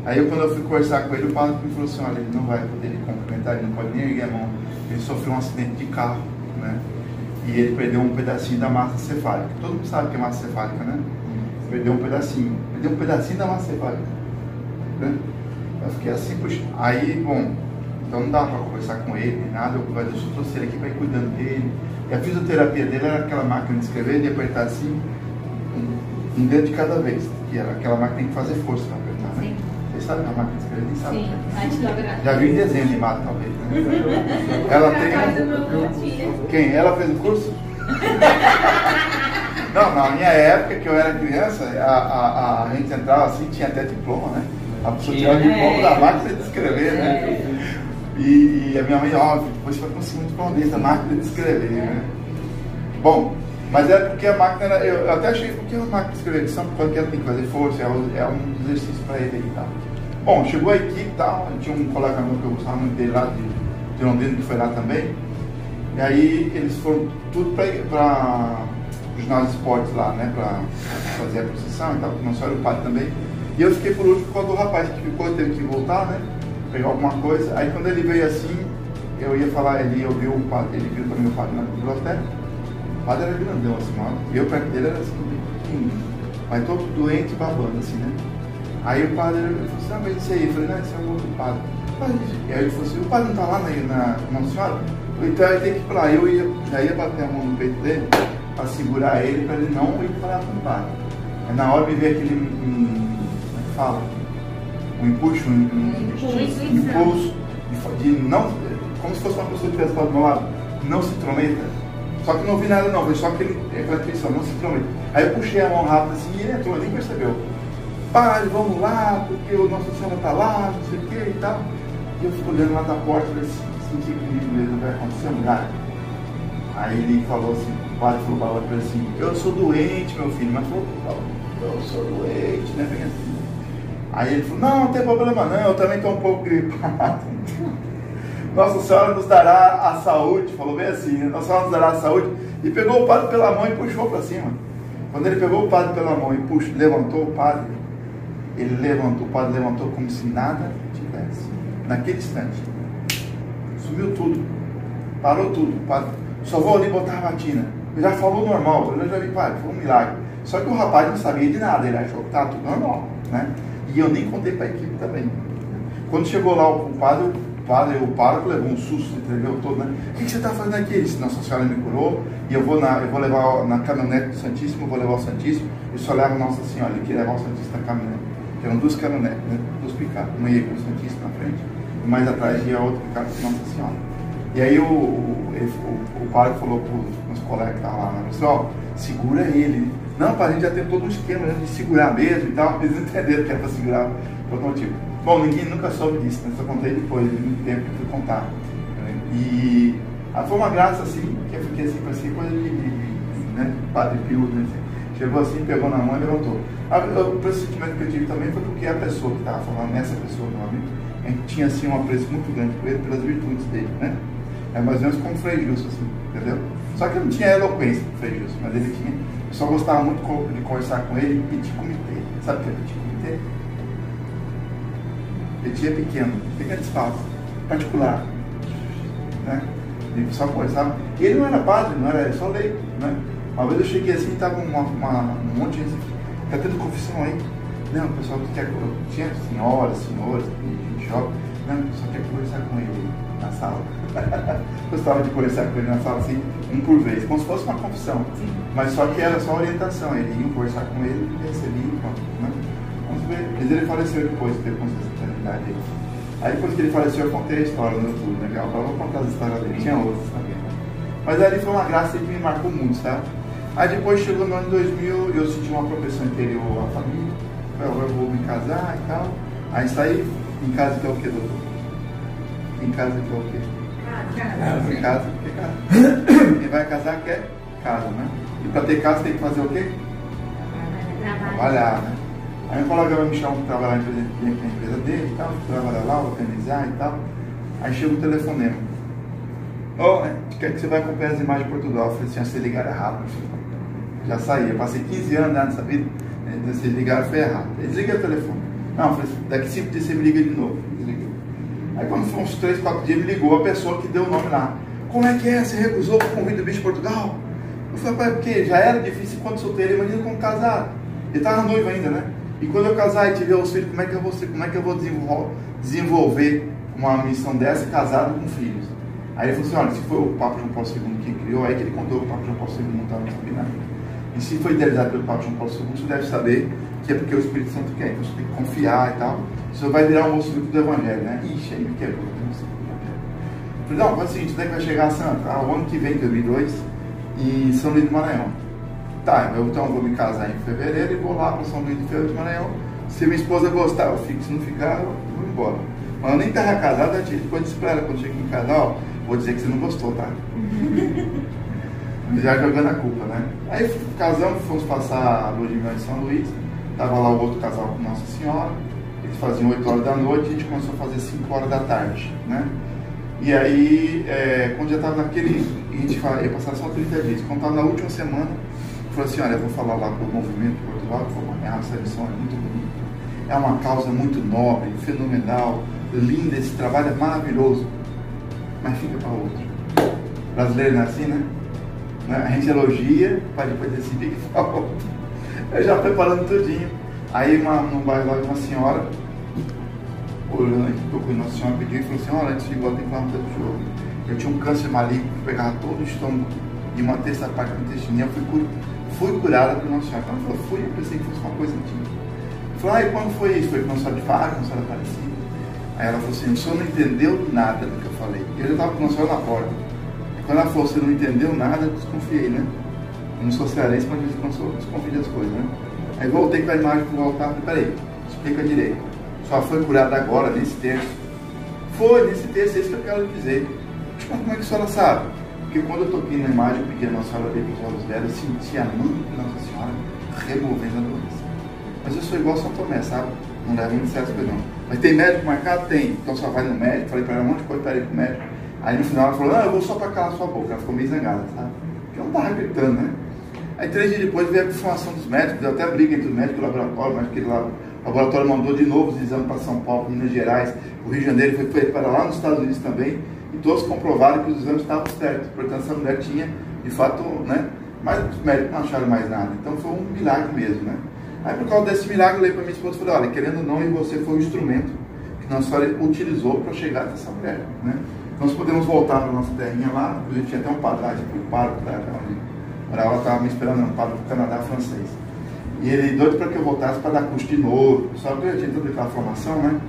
Aí quando eu fui conversar com ele, o padre me falou assim, olha, ele não vai poder cumprimentar, ele não pode nem erguer a mão. Ele sofreu um acidente de carro, né? E ele perdeu um pedacinho da massa cefálica. Todo mundo sabe que é massa cefálica, né? Perdeu um pedacinho da massa cefálica, né? Eu fiquei assim, puxa. Aí, bom, então não dava para conversar com ele, nem nada. Eu trouxe ele aqui para ir cuidando dele. E a fisioterapia dele era aquela máquina de escrever, de apertar assim, um dedo de cada vez. Que era aquela máquina que tem que fazer força para apertar, né? Vocês sabem a máquina de escrever? Nem sabem. Sim, já viu em desenho animado, talvez, né? Ela tem... Quem? Ela fez o curso? Não, na minha época, que eu era criança, a gente entrava assim, tinha até diploma, né? A pessoa tinha o diploma da máquina de escrever, né? E a minha mãe, ó, depois vai conseguir um diploma desse, da máquina de escrever, né? Bom, mas era porque a máquina era, eu até achei porque a máquina de escrever, só porque ela tem que fazer força, é um exercício para ele e tal. Bom, chegou a equipe e tal, tinha um colega meu que eu gostava muito dele lá de Londrina, que foi lá também. E aí eles foram tudo para o ginásio de esportes lá, né, para fazer a procissão e tal, não só era o padre também. E eu fiquei por último quando o rapaz que ficou, teve que voltar, né, pegar alguma coisa. Aí quando ele veio assim, eu ia falar, ele ouviu o padre, ele viu também o padre na biblioteca. O padre era grandão assim, ó, eu perto dele era assim, bem pequenininho, mas todo doente e babando assim, né. Aí o padre falou assim, mas isso aí, eu falei, não, esse é um outro padre. E aí ele falou assim, o padre não está lá na Nossa Senhora? Então ele tem que ir para lá. Eu já ia bater a mão no peito dele para segurar ele, para ele não ir falar com o padre. Aí na hora me veio aquele, como é que fala? Um impulso, impulso de não, como se fosse uma pessoa que estivesse do meu lado, não se intrometa. Só que não vi nada não, foi só aquela intuição, não se intrometa. Aí eu puxei a mão rápido assim e ele entrou, nem percebeu. Padre, vamos lá, porque o Nossa Senhora está lá, não sei o que e tal. E eu fico olhando lá da porta, senti comigo mesmo, vai acontecer um lugar. Aí ele falou assim, o padre falou para ele assim, eu sou doente, meu filho, mas falou, eu sou doente, né, bem assim. Aí ele falou, não tem problema não, eu também estou um pouco gripado. Nossa Senhora nos dará a saúde, falou bem assim, né? Nossa Senhora nos dará a saúde. E pegou o padre pela mão e puxou para cima. Quando ele pegou o padre pela mão e levantou o padre, o padre levantou como se nada tivesse. Naquele instante, sumiu tudo, parou tudo, o padre só vou ali botar a batina. Ele já falou normal, eu já vi, padre, foi um milagre. Só que o rapaz não sabia de nada, ele achou que estava tudo normal, né? E eu nem contei para a equipe também. Quando chegou lá o pároco levou um susto, se tremeu todo, né? O que você está fazendo aqui? Ele disse, Nossa Senhora me curou e eu vou levar na caminhonete do Santíssimo, eu vou levar o Santíssimo e só levo Nossa Senhora, ele queria levar o Santíssimo na caminhonete. Eram duas caminhonetes, né? Duas picapes, uma ia com o Santíssimo na frente e mais atrás ia a outra picape com Nossa Senhora. E aí o padre falou para os colegas que estavam lá, né? Pessoal, segura ele. Não, para a gente já tem todo um esquema, né, de segurar mesmo e tal, eles entenderam que era para segurar por outro motivo. Bom, ninguém nunca soube disso, né? Só contei depois, de muito tempo que fui contar. Né? E foi uma graça assim, que eu fiquei assim, parecia coisa de né? Padre Pio, né? Assim, chegou assim, pegou na mão e levantou. O pressentimento que eu tive também foi porque a pessoa que estava falando, nessa pessoa, meu amigo, a gente tinha assim um apreço muito grande por ele, pelas virtudes dele, né? É mais ou menos como o Frei Gilson, assim, entendeu? Só que eu não tinha eloquência do Frei Gilson, mas ele tinha. Eu só gostava muito de conversar com ele e petit comitê. Sabe o que é petit comitê? Petit é pequeno espaço, particular, né? E só conversava. E ele não era padre, não era só leigo, né? Uma vez eu cheguei assim e estava um monte de gente, está tendo confissão aí? Não, o pessoal que quer, tinha senhoras, gente jovem, não, o pessoal quer conversar com ele na sala. Gostava de conversar com ele na sala assim, um por vez, como se fosse uma confissão. Sim. Mas só que era só orientação, ele ia conversar com ele e recebia, né? Vamos ver. Mas ele faleceu depois, teve consciência dele. Aí depois que ele faleceu, eu contei a história no YouTube, né? Agora eu vou contar as histórias dele, tinha outras também. Mas ali foi uma graça que me marcou muito, sabe? Aí depois chegou no ano 2000, eu senti uma propensão interior à família, eu vou me casar e tal. Aí saí, em casa que é o quê, doutor? Em casa que é o quê? Em casa, que é casa. Quem vai casar quer casa, né? E para ter casa tem que fazer o quê? Trabalhar, né? Aí meu colega me chamou para trabalhar na empresa dele e tal, trabalhar lá, organizar e tal. Aí chega um telefonema. Quer que você vai acompanhar as imagens de Portugal? Eu falei assim, vocês ligaram errado, meu filho. Já saí, eu passei 15 anos nessa vida, vocês ligaram, foi errado. Eles ligam o telefone. Não, eu falei assim, daqui 5 dias você me liga de novo. Aí quando foi uns 3, 4 dias, me ligou a pessoa que deu o nome lá. Como é que é? Você recusou o convite do Bicho Portugal? Eu falei, pai, porque já era difícil enquanto solteiro, imagina como casado. Ele estava noivo ainda, né? E quando eu casar e tiver os filhos, como é que eu vou desenvolver uma missão dessa casado com filhos? Aí ele falou assim, olha, se foi o Papa João Paulo II quem criou, aí que ele contou que o Papa João Paulo II não estava sabendo nada. E se foi idealizado pelo Papa João Paulo II, você deve saber que é porque o Espírito Santo quer, então você tem que confiar e tal. Você vai virar um moço do Evangelho, né? Ixi, aí me quebrou. Eu falei, não, faz o seguinte, onde é que vai chegar a Santa? O ano que vem, 2002, em São Luís do Maranhão. Tá, eu então vou me casar em fevereiro e vou lá para São Luís do Maranhão. Se minha esposa gostar, eu fico. Se não ficar, eu vou embora. Mas eu nem estava casado, depois espera, quando chega em casa, ó, vou dizer que você não gostou, tá? Já jogando a culpa, né? Aí casamos, fomos passar a lua de mel em São Luís. Tava lá o outro casal com Nossa Senhora. Eles faziam 8 horas da noite e a gente começou a fazer 5 horas da tarde, né? E aí, quando já estava naquele, a gente ia passar só 30 dias. Quando estava na última semana, eu falei assim, olha, eu vou falar lá com o movimento de Portugal, que foi uma essa missão é muito bonita. É uma causa muito nobre, fenomenal, linda, esse trabalho é maravilhoso. Mas fica para outro. Brasileiro não é assim, né? A gente elogia, para depois decidir que para outro. Eu já preparando tudinho. Aí num bairro lá de uma senhora, olhando aqui, tocou em Nossa Senhora, pediu e falou assim, olha, antes de ir embora tem que falar uma coisa do senhor. Eu tinha um câncer maligno que pegava todo o estômago e uma terça parte do intestino. Eu fui curada por Nossa Senhora. Quando ela falou, eu pensei que fosse uma coisa antiga. Eu falei, e quando foi isso? Foi com Nossa Senhora de Fátima, Nossa Senhora Aparecida. Aí ela falou assim, o senhor não entendeu nada do que eu falei. Eu já estava com Nossa Senhora na porta. E quando ela falou, você não entendeu nada, eu desconfiei, né? Eu não sou cearense, mas eu desconfio das coisas, né? Aí voltei com a imagem para o altar e falei, peraí, explica direito. Só foi curada agora, nesse texto. Foi, nesse texto, é isso que eu quero dizer. Mas como é que a senhora sabe? Porque quando eu toquei na imagem, eu pedi a Nossa Senhora abrir os olhos dela, eu senti a mão de Nossa Senhora removendo a doença. Mas eu sou igual a São Tomé, sabe? Não leva muito certo coisa não. Mas tem médico marcado? Tem. Então só vai no médico, falei para ela um monte de coisa, parei pro médico. Aí no final ela falou, não, eu vou só para calar sua boca. Ela ficou meio zangada, sabe? Porque eu não estava gritando, né? Aí 3 dias depois veio a informação dos médicos, deu até briga entre os médicos e o laboratório, mas aquele lá, o laboratório mandou de novo os exames para São Paulo, Minas Gerais, o Rio de Janeiro, foi para lá nos Estados Unidos também, e todos comprovaram que os exames estavam certos. Portanto, essa mulher tinha, de fato, né? Mas os médicos não acharam mais nada. Então foi um milagre mesmo, né? Aí por causa desse milagre, eu falei para minha esposa e falei, olha, querendo ou não, e você foi o instrumento que Nossa Senhora utilizou para chegar até essa mulher, né? Nós podemos voltar para a nossa terrinha lá, a gente tinha até um padre, tipo, um padre onde ela estava me esperando, um padre do Canadá francês. E ele doido para que eu voltasse para dar curso de novo, só que eu tinha toda aquela formação, né?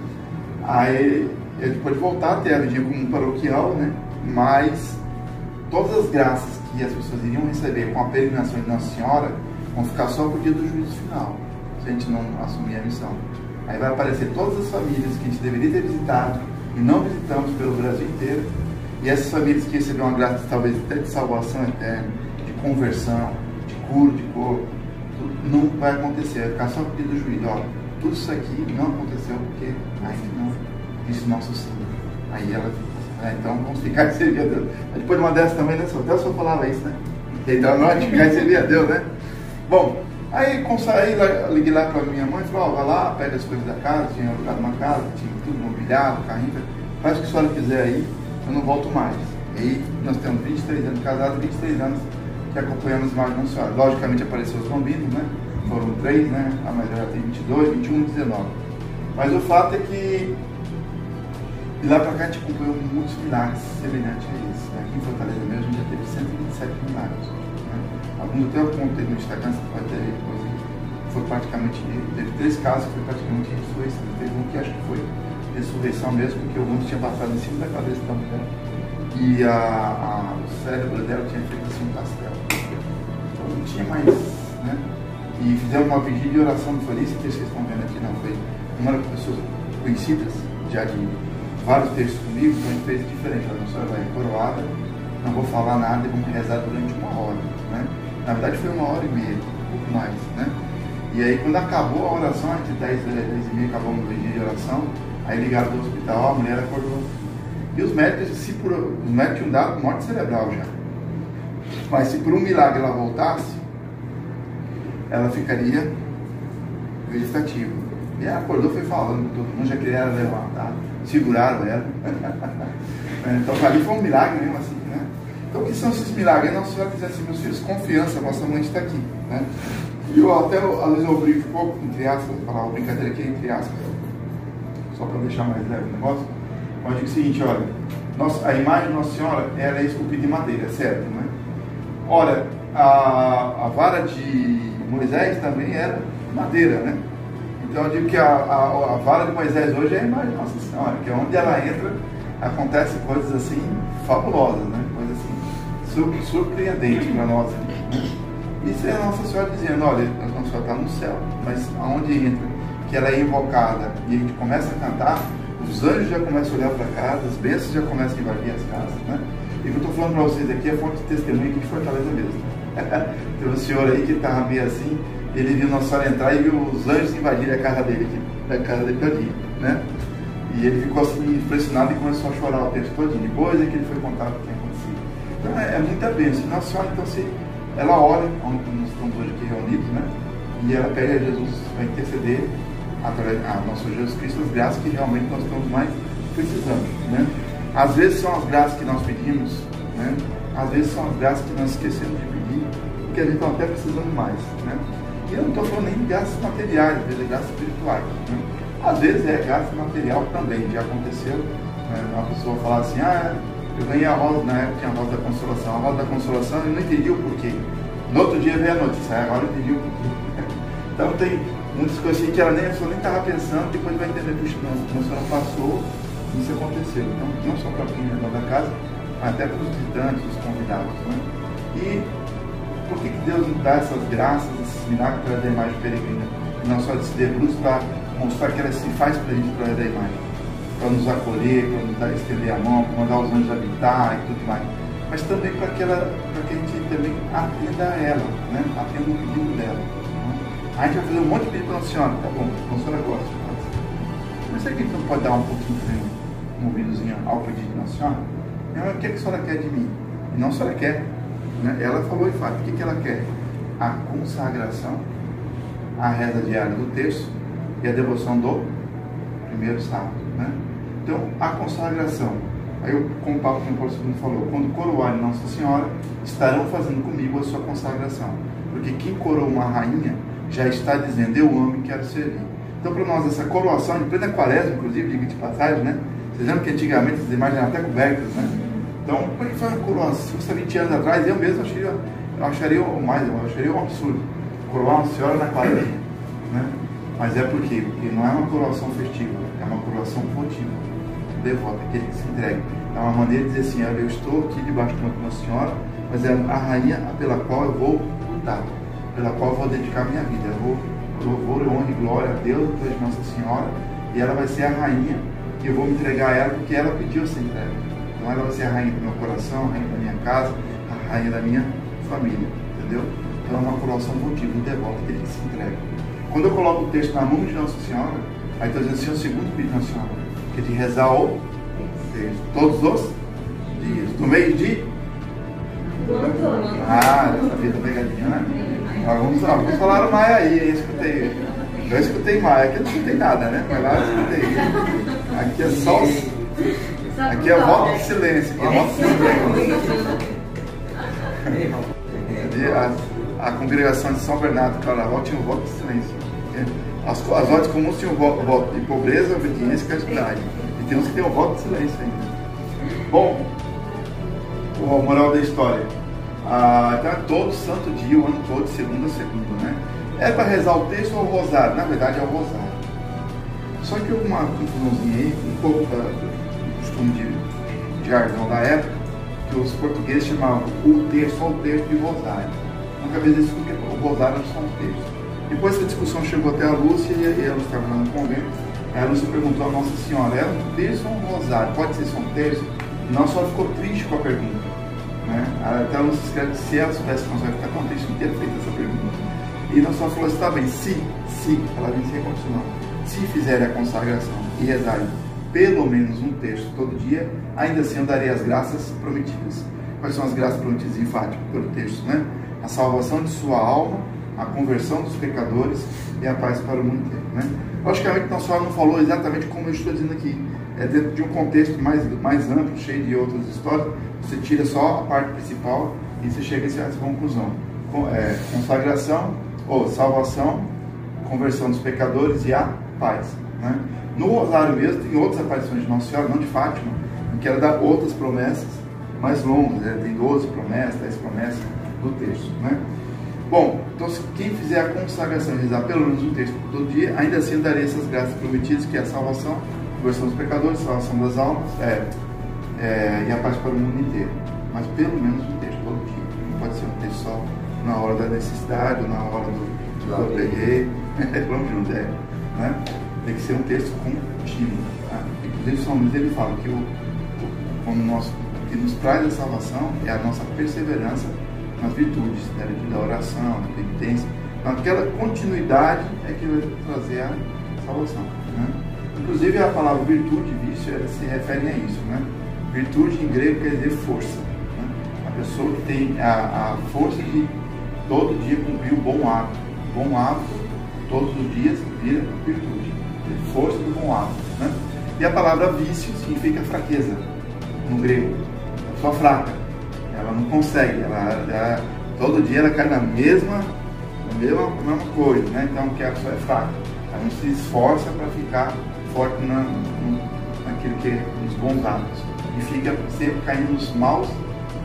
Aí ele depois de voltar, ter a vidinha como um paroquial, né? Mas todas as graças que as pessoas iriam receber com a peregrinação de Nossa Senhora vão ficar só por dia do juízo final, se a gente não assumir a missão. Aí vai aparecer todas as famílias que a gente deveria ter visitado e não visitamos pelo Brasil inteiro, e essas famílias que receberam uma graça talvez até de salvação eterna, de conversão, de cura de corpo, não vai acontecer, vai ficar só por dia do juízo. Ó, tudo isso aqui não aconteceu porque ainda não disse nosso Senhor. Aí ela, então vamos ficar e servir a Deus. Mas depois de uma dessas também, né? Até o senhor falava isso, né? Então nós ficar e servir a Deus, né? Bom, aí liguei lá para minha mãe e falei, ó, vai lá, pega as coisas da casa, tinha alugado uma casa, tinha tudo mobiliado, carrinho, faz o que a senhora quiser aí, eu não volto mais. E aí nós temos 23 anos casados, 23 anos que acompanhamos mais Nossa Senhora. Logicamente apareceram os bambinos, né? Foram 3, né? A mais velha tem 22, 21 e 19. Mas o fato é que de lá para cá a gente acompanhou muitos milagres semelhantes a esse. Aqui em Fortaleza mesmo a gente já teve 127 milagres. Né? Algum tempo eu contei no Instagram, você pode ter coisa, foi praticamente, teve 3 casos que foi praticamente ressurreição. Teve um que acho que foi ressurreição mesmo, porque o mundo tinha passado em cima da cabeça da mulher. E o cérebro dela tinha feito assim um castelo. Então não tinha mais, né? E fizemos uma vigília de oração, não foi nem esse texto que vocês estão vendo aqui, não. Foi uma das pessoas conhecidas, já de vários textos comigo, então a gente fez diferente. A nossa vai coroada, não vou falar nada e vamos rezar durante 1 hora, né? Na verdade foi 1h30, um pouco mais, né? E aí quando acabou a oração, entre 10 e 10h30 acabamos a vigília de oração, aí ligaram do hospital, a mulher acordou. E os médicos tinham dado morte cerebral já. Mas se por um milagre ela voltasse, ela ficaria vegetativa. E ela acordou, foi falando, todo mundo já queria levantar, seguraram ela. Então ali foi um milagre mesmo assim, né? Então o que são esses milagres? Nossa Senhora quiser assim, meus filhos, confiança, vossa mãe está aqui, né? E eu até, às vezes eu brinco um pouco, entre aspas, falar uma brincadeira aqui, entre aspas, só para deixar mais leve o negócio, mas eu digo o seguinte, olha, a imagem de Nossa Senhora, ela é esculpida em madeira, certo, né? Ora, a vara de Moisés também era madeira, né? Então eu digo que a vara de Moisés hoje é a imagem de Nossa Senhora, que é onde ela entra, acontecem coisas assim fabulosas, né? Coisas assim surpreendentes para nós. Né? Isso é a Nossa Senhora dizendo, olha, a Nossa Senhora está no céu, mas aonde entra, que ela é invocada e a gente começa a cantar, os anjos já começam a olhar para casa, as bênçãos já começam a invadir as casas, né? E o que eu estou falando para vocês aqui é fonte de testemunho aqui de Fortaleza mesmo. Tem um senhor aí que estava meio assim, ele viu Nossa Senhora entrar e viu os anjos invadirem a casa dele aqui, a casa dele todinho, né? E ele ficou assim impressionado e começou a chorar o tempo todinho. Depois é que ele foi contar o que tinha acontecido. Então é muita bênção. Nossa Senhora, então, se ela ora, onde nós estamos hoje aqui reunidos, né? E ela pede a Jesus para interceder através do nosso Jesus Cristo as graças que realmente nós estamos mais precisando, né? Às vezes são as graças que nós pedimos, né? Às vezes são as graças que nós esquecemos de pedir, porque a gente está até precisando mais, né? E eu não estou falando nem de graças materiais, às vezes é graças espirituais, né? Às vezes é graça material também, já aconteceu, né? Uma pessoa falar assim, eu ganhei a rosa, na época tinha a rosa da consolação, a rosa da consolação eu não entendi o porquê. No outro dia veio a notícia, agora eu entendi o porquê. Então tem muitas coisas assim que a pessoa nem estava pensando, depois vai entender, puxa, a senhora passou, isso aconteceu. Então, não só para quem é da casa, mas até para os visitantes, os convidados, né? E por que Deus nos dá essas graças, esses milagres através da imagem peregrina? E não só de se debruço para mostrar que ela se faz para a gente através da imagem, para nos acolher, para nos estender a mão, para mandar os anjos habitar e tudo mais, mas também para que a gente também atenda a ela, né? Atenda o pedido dela. Né? A gente vai fazer um monte de pedido para a senhora, tá bom, a senhora gosta, mas será que a gente não pode dar um pouquinho de um ouvidozinho ao pedido de Nossa Senhora? O que a senhora quer de mim? E não a senhora quer, né? Ela falou e fala, o que ela quer? A consagração, a reza diária do terço e a devoção do primeiro sábado, né? Então, a consagração, aí eu, como o Papa Paulo II falou, quando coroarem Nossa Senhora, estarão fazendo comigo a sua consagração, porque quem coroa uma rainha já está dizendo, eu amo e quero servir. Então, para nós, essa coroação, de plena quaresma, inclusive, diga de passagem, né? Vocês lembram que antigamente as imagens eram até cobertas, né? Então, como é que foi a coroação? Se fosse há 20 anos atrás, eu mesmo acharia um absurdo coroar uma senhora na quaresma, né? Mas é por quê? Porque não é uma coroação festiva, é uma coroação votiva, devota, aquele que se entrega. É uma maneira de dizer assim, eu estou aqui debaixo de uma senhora, mas é a rainha pela qual eu vou lutar, pela qual eu vou dedicar minha vida. Eu vou louvor, honra e glória a Deus, de Nossa Senhora, e ela vai ser a rainha, e eu vou me entregar a ela porque ela pediu ser entregue. Então ela vai ser a rainha do meu coração, a rainha da minha casa, a rainha da minha família, entendeu? Então é uma coroação votiva, um devoto, aquele que se entrega. Quando eu coloco o texto na mão de Nossa Senhora, aí estou dizendo assim, o segundo pedido de Nossa Senhora, que é de rezar o texto, todos os dias, no meio de... Essa vida pegadinha, né? Alguns falaram Maia aí, eu escutei Maia, aqui eu não escutei nada, né? Mas lá eu escutei. Aqui é só... Aqui é voto de silêncio, aqui é voto de silêncio. A congregação de São Bernardo do Claraval tinha um voto de silêncio. As ordens comuns tinham um voto de pobreza, obediência e castidade. E tem uns que têm um voto de silêncio ainda. Bom, a moral da história. Então é todo santo dia, o ano todo, de segunda a segunda, né? É para rezar o texto ou o rosário? Na verdade é o rosário. Só que houve uma confusãozinha aí, um pouco do costume de jargão da época, que os portugueses chamavam o texto ou o texto de rosário. Nunca vez isso porque o rosário não são os textos. Depois essa discussão chegou até a Lúcia e ela estava lá no convento. Aí a Lúcia perguntou a Nossa Senhora, é um texto ou um rosário? Pode ser só um texto? E Nossa Senhora ficou triste com a pergunta. Né? Até a Lúcia escreve que se ela soubesse que Nossa Senhora ficar tão triste, não teria feito essa pergunta. E Nossa Senhora falou assim, tá bem, se, ela vem sem condicional, se fizerem a consagração e rezarem pelo menos um texto todo dia, ainda assim eu darei as graças prometidas. Quais são as graças prometidas em Fátima, pelo texto, né? A salvação de sua alma, a conversão dos pecadores e a paz para o mundo inteiro. né? Logicamente, Nossa Senhora não falou exatamente como eu estou dizendo aqui. É dentro de um contexto mais amplo, cheio de outras histórias. Você tira só a parte principal e você chega a essa conclusão. Consagração, ou salvação, conversão dos pecadores e a paz, né? No Rosário mesmo tem outras aparições de Nossa Senhora, não de Fátima, em que ela dá outras promessas mais longas, né? Tem 12 promessas, 10 promessas do texto, né? Bom, então quem fizer a consagração e rezar pelo menos um texto todo dia, ainda assim daria essas graças prometidas, que é a salvação, conversão dos pecadores, salvação das almas e a paz para o mundo inteiro. Mas pelo menos um texto todo dia. Não pode ser um texto só na hora da necessidade ou na hora do eu peguei. Vamos junto, né? Tem que ser um texto contínuo. Tá? Inclusive, São Luís ele fala que o que nos traz a salvação é a nossa perseverança nas virtudes, né? Da oração, da penitência. Então, aquela continuidade é que vai trazer a salvação, né? Inclusive, a palavra virtude e vício se referem a isso, né? Virtude em grego quer dizer força, né? A pessoa que tem a força de todo dia cumprir o bom hábito. Bom hábito, todos os dias, vira virtude. Força do bom hábito, né? E a palavra vício significa fraqueza, no grego. A pessoa fraca, ela não consegue, ela todo dia ela cai na mesma coisa, né? Então, que a pessoa é fraca, ela não se esforça para ficar forte naquilo que é os bons hábitos e fica sempre caindo nos maus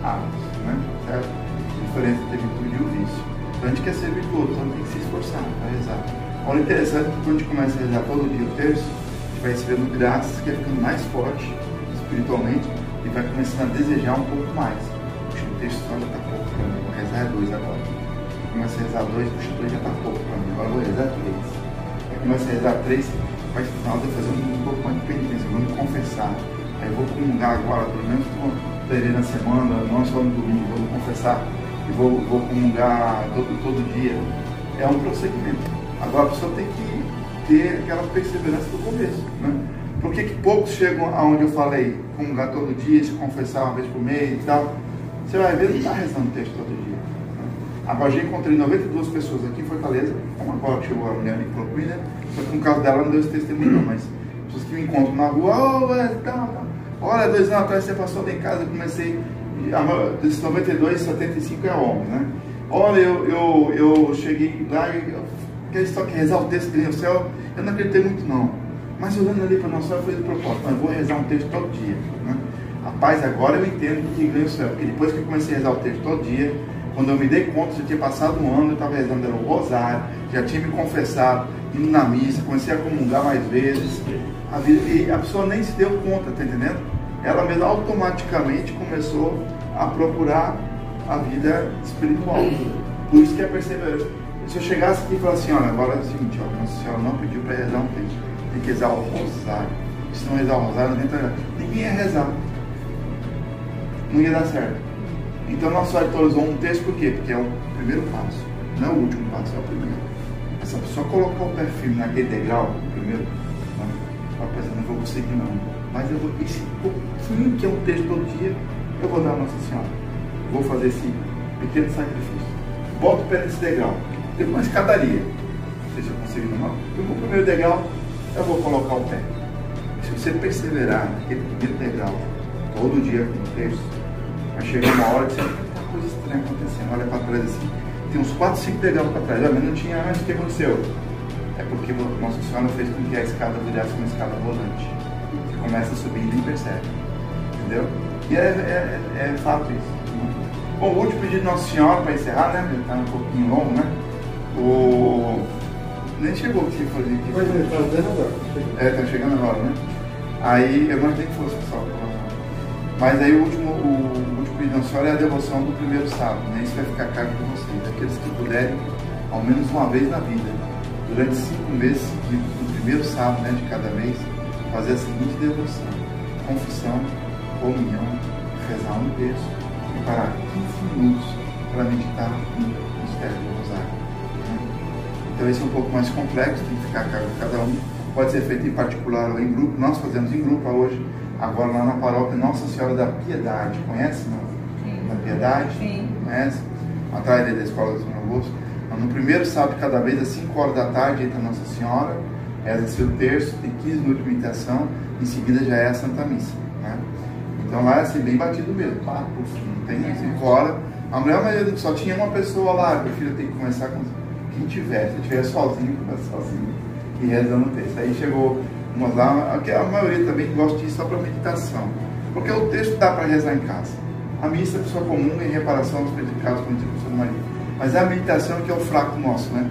hábitos, né? Certo? A diferença entre a virtude e o vício. Então, a gente quer ser virtuoso, então tem que se esforçar para rezar. Olha, interessante que quando a gente começa a rezar todo dia o terço, a gente vai recebendo graças, que é ficando mais forte espiritualmente e vai começando a desejar um pouco mais. Puxa, o terço só já está pouco para mim, vou rezar 2 agora. Começa a rezar 2, puxa, 2 já está pouco para mim, agora vou rezar 3. Aí começa a rezar 3, vai final de fazer um pouco mais de penitência, vou me confessar. Aí eu vou comungar agora, pelo menos uma na semana, não só no domingo, vou confessar e vou comungar todo dia. É um prosseguimento. Agora a pessoa tem que ter aquela perseverança do começo, né? Por que poucos chegam aonde eu falei, comungar todo dia, se confessar uma vez por mês e tal? Você vai ver, não está rezando o texto todo dia, né? Agora já encontrei 92 pessoas aqui em Fortaleza, como agora chegou a mulher e falou comigo, né? Só que no caso dela não deu esse testemunho não, mas pessoas que me encontram na rua, olha, 2 anos atrás você passou lá em casa, eu comecei, desses 92, 75 é homem, né? Olha, eu cheguei lá e aquela história que rezar o texto que ganha o céu, eu não acreditei muito não. Mas olhando ali para Nossa Senhora, eu fiz o propósito, mas eu vou rezar um texto todo dia, né? Rapaz, agora eu entendo que ganha o céu, porque depois que eu comecei a rezar o texto todo dia, quando eu me dei conta, já tinha passado um ano, eu estava rezando o rosário, já tinha me confessado, indo na missa, comecei a comungar mais vezes, e a pessoa nem se deu conta, tá entendendo? Ela mesmo automaticamente começou a procurar a vida espiritual. Por isso que é perseverança. Se eu chegasse aqui e falasse assim, olha, agora é o seguinte, ó, Nossa Senhora não pediu para rezar um texto, tem que rezar o rosário. Se não rezar o rosário, não adianta. Ninguém ia rezar. Não ia dar certo. Então Nossa Senhora atualizou um texto por quê? Porque é o primeiro passo, não é o último passo, é o primeiro. Essa pessoa colocar o pé firme naquele degrau, primeiro, ela pensa, não vou conseguir não. Mas eu vou, esse pouquinho que é um texto todo dia, eu vou dar a Nossa Senhora. Vou fazer esse pequeno sacrifício. Boto o pé nesse degrau. Tem uma escadaria. Não sei se eu consigo não. Eu vou pro primeiro degrau, eu vou colocar o pé. Se você perseverar naquele primeiro degrau, todo dia com o texto, vai chegar uma hora que você vai ter uma coisa estranha acontecendo. Olha para trás assim. Tem uns 4, 5 degraus para trás. Mas não tinha antes. O que aconteceu? É porque Nossa Senhora fez com que a escada virasse uma escada volante. Você começa a subir e nem percebe. Entendeu? E é fato isso. Bom, o último pedido de Nossa Senhora, para encerrar, né? Está um pouquinho longo, né? Nem chegou o que você fazer aqui. Mas ele está dando agora. Está chegando agora, né? Aí, eu não tenho que fosse só. Mas aí o último pedido de Nossa Senhora é a devoção do primeiro sábado, né? Isso vai ficar a cargo de vocês. Aqueles que puderem, ao menos uma vez na vida, durante 5 meses, do primeiro sábado, né, de cada mês, fazer a seguinte devoção: confissão, comunhão, rezar um terço e parar 15 minutos para meditar no mistério do rosário. Então esse é um pouco mais complexo, tem que ficar a cargo de cada um. Pode ser feito em particular ou em grupo. Nós fazemos em grupo hoje, agora lá na paróquia Nossa Senhora da Piedade. Conhece, não? Sim. Da Piedade? Sim. Conhece? Atrás da Escola do São Augusto. No primeiro sábado de cada mês, às 5 horas da tarde, entra Nossa Senhora, reza-se o terço, tem 15 minutos de meditação, em seguida já é a Santa Missa, né? Então lá é assim, bem batido mesmo, pá, não tem assim, fora. A mulher maioria só tinha uma pessoa lá, meu filho tem que começar com quem tiver, se estiver sozinho, começa sozinho e rezando o texto. Aí chegou umas lá, a maioria também gosta disso só para meditação, porque o texto dá para rezar em casa. A missa é pessoa comum em reparação dos pecados cometidos por Santa Maria. Mas é a meditação que é o fraco nosso, né?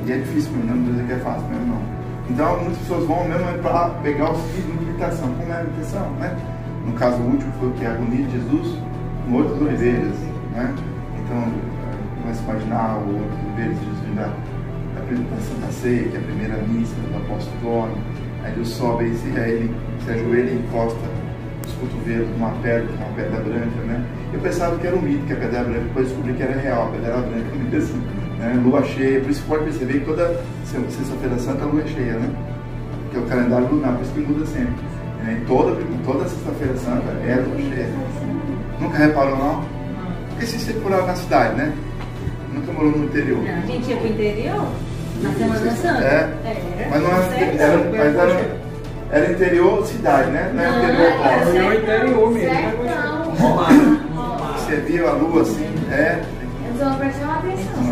E é difícil mesmo, não vou dizer que é fácil mesmo, não. Então muitas pessoas vão mesmo para pegar os filhos de meditação. Como é a meditação, né? No caso, o último foi o que? A agonia de Jesus no Horto das Oliveiras, né? Então, começa a imaginar o Horto das Oliveiras, Jesus da Santa Ceia, que é a primeira missa do apóstolo Antônio. Aí ele sobe, aí ele se ajoelha e encosta os cotovelos numa pedra branca, né? Eu pensava que era um mito, que a pedra branca, depois descobri que era real, a pedra era branca mesmo, né? Lua cheia, por isso que pode perceber que toda sexta-feira santa a lua é cheia, né? Porque o calendário lunar, por isso que muda sempre. Né? Toda sexta-feira santa é lua cheia. Nunca reparou, não? Porque se você morar na cidade, né? Nunca morou no interior. Não, a gente ia pro interior, na Semana Santa. É, mas não era interior cidade, né? Não era interior pobre. Era interior mesmo. Você viu a lua assim, Eu só prestei uma atenção.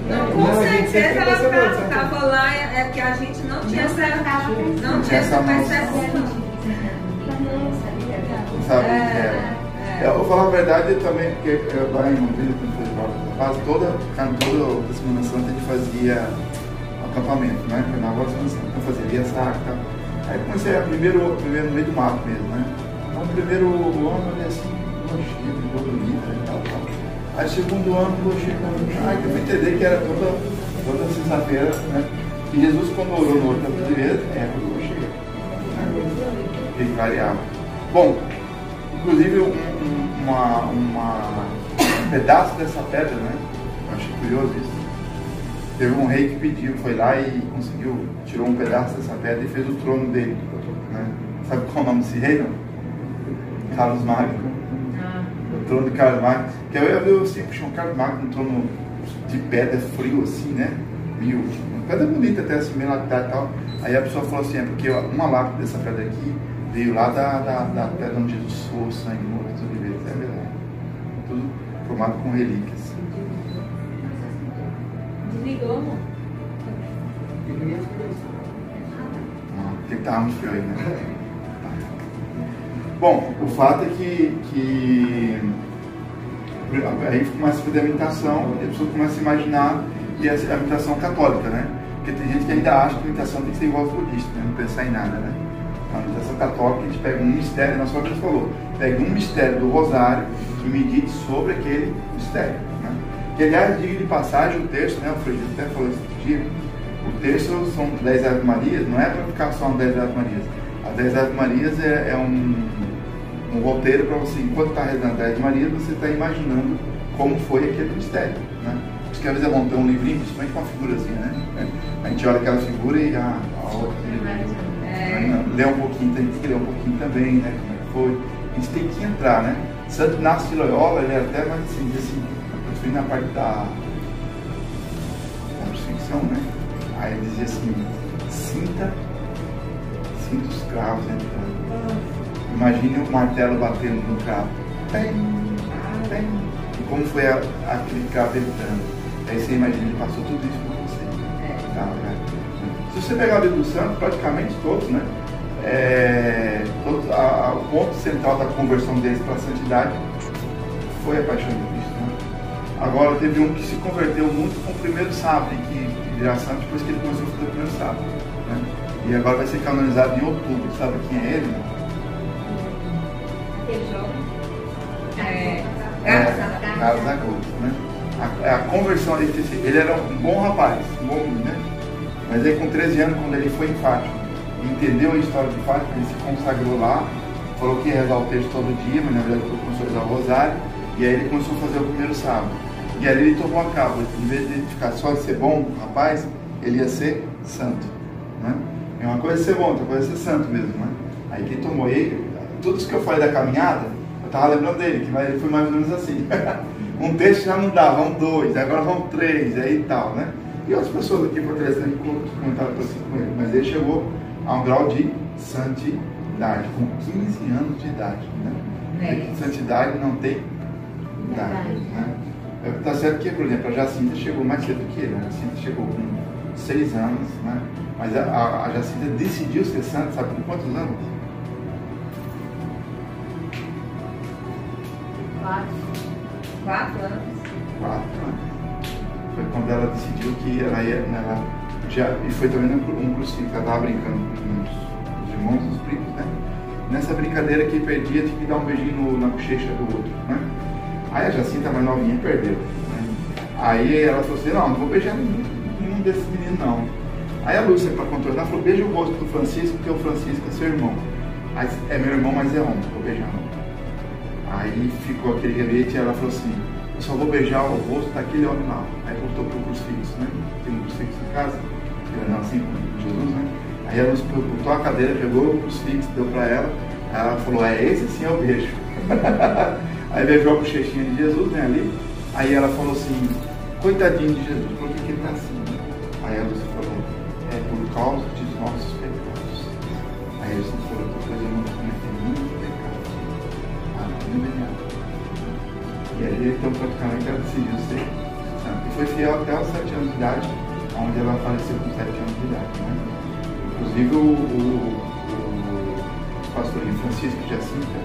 Não, com certeza ela ficava lá, é porque a gente não tinha essa percepção. Não sabe o que era. Eu vou falar a verdade também, porque lá em Londrina, quando foi quase toda Semana Santa a gente fazia acampamento, né? Carnaval de Semana Santa, então fazia via sacra. Aí comecei primeiro no meio do mato mesmo, né? Então, primeiro ano eu assim, cheio, ficou bonita e tal. Aí segundo ano, eu fui entender que era toda sexta-feira, né? E Jesus, quando orou no Horto das Oliveiras, lua cheia. Né? Ele variava. Bom, inclusive um pedaço dessa pedra, né? Eu achei curioso isso. Teve um rei que pediu, foi lá e conseguiu, tirou um pedaço dessa pedra e fez o trono dele. Né? Sabe qual é o nome desse rei, não? Carlos Magno. O trono de Carlos Magno. Que eu vi assim, puxa, um Carlos Magno, um trono de pedra frio assim, né? Uma pedra bonita até assim, meio lapidada e tal. Aí a pessoa falou assim, é porque uma lápide dessa pedra aqui veio lá da pedra onde Jesus suou o sangue no Horto das Oliveiras. É verdade. Tudo formado com relíquias. Desligou, amor? Tem que estar muito frio aí, né? Bom, o fato é que aí começa a fazer a meditação e a pessoa começa a imaginar, e a meditação católica, né? Porque tem gente que ainda acha que a meditação tem que ser igual aos budistas, né? Não pensar em nada, né? A meditação católica, a gente pega um mistério, nossa própria gente falou, pega um mistério do rosário e medite sobre aquele mistério, né? Que, aliás, diga de passagem, o texto, né? O Frei até falou esse dia, o texto são 10 Ave Marias, não é para ficar só no 10 Ave Marias. As 10 Ave Marias é um roteiro para você, enquanto está rezando 10 Ave Marias, você está imaginando como foi aquele mistério, né? Por isso que às vezes é bom ter um livrinho, principalmente com uma figurazinha, né? A gente olha aquela figura e a outra lê um pouquinho, tem que ler um pouquinho também, né? Como é que foi. A gente tem que entrar, né? Santo Inácio de Loyola, ele é até mais assim, na parte da crucifixão, né? Aí ele dizia assim, sinta os cravos entrando. Imagine o martelo batendo no cravo. E como foi aquele cravo entrando. Aí você imagina, ele passou tudo isso por você. Tá, né? Se você pegar o livro do santo, praticamente todos, né? O ponto central da conversão deles para a santidade foi a paixão de Cristo, né? Agora teve um que se converteu muito com o primeiro sábado, que virá santo depois que ele começou a fazer o primeiro sábado, né? E agora vai ser canonizado em outubro. Sabe quem é ele? Aquele jovem. Carlos Agosto, né? A conversão dele, ele era um bom rapaz, um bom menino, né? Mas aí com 13 anos, quando ele foi em Fátima, entendeu a história de Fátima, ele se consagrou lá, falou que ia rezar o texto todo dia, mas na verdade ele começou a rezar o rosário, e aí ele começou a fazer o primeiro sábado. E aí ele tomou a cabo, em vez de ficar só de ser bom, rapaz, ele ia ser santo, né? É uma coisa ser bom, outra coisa ser santo mesmo, né? Aí ele tomou ele, tudo isso que eu falei da caminhada, eu estava lembrando dele, que ele foi mais ou menos assim. Um texto já não dá, vão 2, agora vão 3, aí tal, né? E outras pessoas aqui fortalecendo comentaram assim com ele. Mas ele chegou a um grau de santidade, com 15 anos de idade. Né? Santidade não tem idade. Né? Tá certo que, por exemplo, a Jacinta chegou mais cedo que ele. A Jacinta chegou com 6 anos, né? Mas a Jacinta decidiu ser santa, sabe com quantos anos? 4 anos. 4 anos. Foi quando ela decidiu que ela ia. E foi também um crucifixo, ela estava brincando com os irmãos, os primos, né? Nessa brincadeira que perdia, tinha que dar um beijinho na bochecha do outro, né? Aí a Jacinta, mais novinha, perdeu. Né? Aí ela falou assim: não vou beijar nenhum desses meninos, não. Aí a Lúcia, para contornar, falou: beija o rosto do Francisco, porque o Francisco é seu irmão. Aí, é meu irmão, mas é homem, vou beijar não. Aí ficou aquele rebete e ela falou assim: eu só vou beijar o rosto daquele homem lá. Aí voltou pro crucifixo, né? Tem um crucifixo em casa, assim, com Jesus, né? Aí a Lúcia botou a cadeira, pegou o crucifixo, deu para ela. Aí ela falou: é esse sim eu beijo. Aí beijou a bochechinha de Jesus, né, ali. Aí ela falou assim: coitadinho de Jesus, por que ele está assim? Aí a Lúcia falou: é por causa dos nossos pecados. Aí Jesus falou: depois eu não vou cometer muito pecado. E aí então praticamente ela decidiu ser santa. E foi fiel até os 7 anos de idade, onde ela faleceu com 7 anos de idade. Né? Inclusive o pastor Francisco e Jacinta,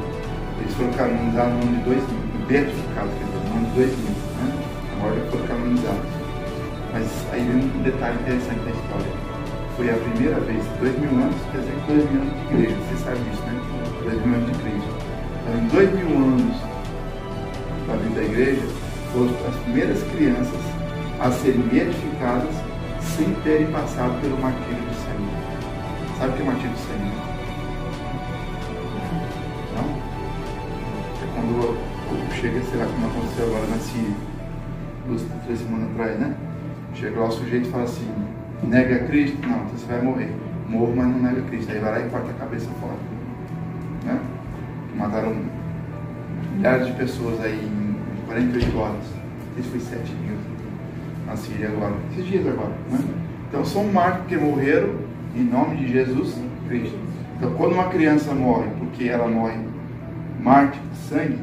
eles foram canonizados no ano de 2000, beatificados, quer dizer, no ano de 2000, né? Agora já foram canonizados. Mas aí vem um detalhe interessante da história. Foi a primeira vez, 2000 anos, quer dizer, 2000 anos de igreja, você sabe disso, né? 2000 anos de Cristo. Então, em 2000 anos da vida da igreja, foram as primeiras crianças a serem beatificadas sem terem passado pelo martírio de sangue. Sabe o que é martírio de sangue? Não? É quando chega, sei lá como aconteceu agora na Síria, 3 semanas atrás, né? Chega lá o sujeito e fala assim: nega Cristo? Não, então você vai morrer. Morro, mas não nega Cristo. Aí vai lá e corta a cabeça fora. Né? Mataram milhares de pessoas aí em 48 horas. Isso foi 7 mil na Síria agora, esses dias agora. Né? Então são marcos que morreram em nome de Jesus Cristo. Então quando uma criança morre porque ela morre mártir de sangue,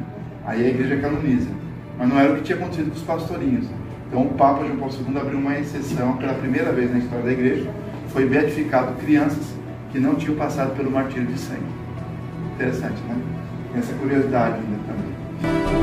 aí a igreja canoniza. Mas não era o que tinha acontecido com os pastorinhos. Então o Papa João Paulo II abriu uma exceção pela primeira vez na história da igreja. Foi beatificado crianças que não tinham passado pelo martírio de sangue. Interessante, né? Tem essa curiosidade ainda também.